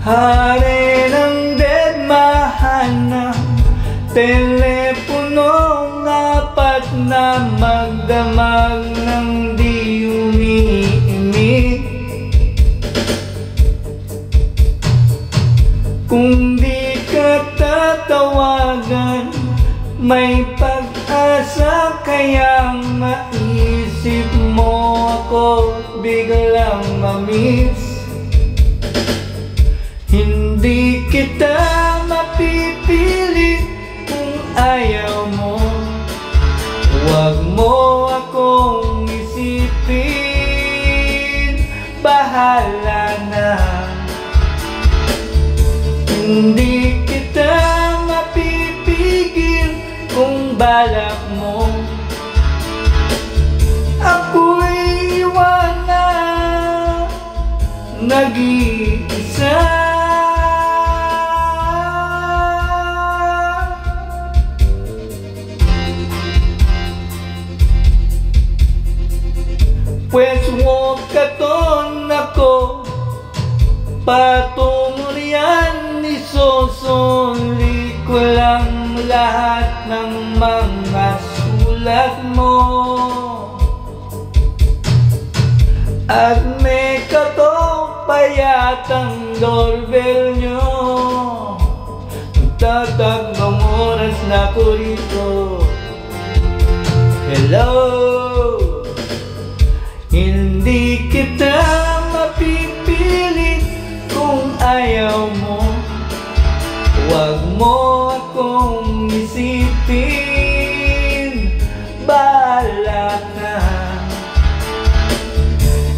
Hari ng mahal ng teleponong apat na magdamag ng di umiimik. Kung di ka tatawagan, may pag-asa kayang maisip mo ako biglang mamiss. Hindi kita mapipilit kung ayaw mo. Huwag mo akong isipin, bahala na. Hindi kita mapipigil kung balak mo. Ako'y iwanan, nag-iisa. Pues huwag katon ako patungo riyan, isusuli ko lang lahat ng mga sulat mo. At may katok pa yatang doorbell nyo, magtatatlong oras na ko rito. Hello, hindi kita mapipilit kung ayaw mo. Huwag mo akong isipin, bahala na.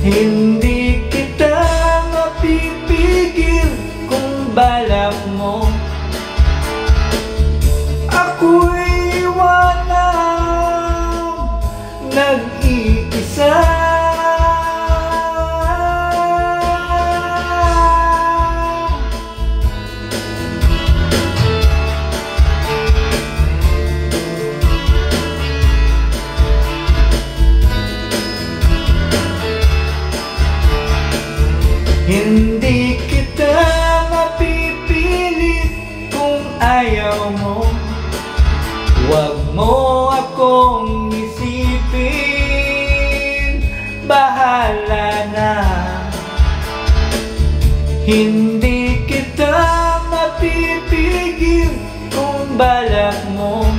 Hindi kita mapipigil kung balak mo. Ako'y iwanan, nag-iisa. Hindi kita mapipilit kung ayaw mo. Huwag mo akong isipin, bahala na. Hindi kita mapipigil kung balak mo.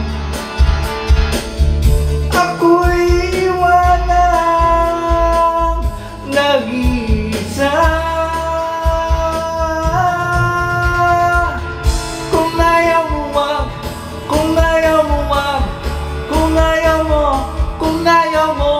Ako'y iwanan, nag-iisa. Kung ayaw mo,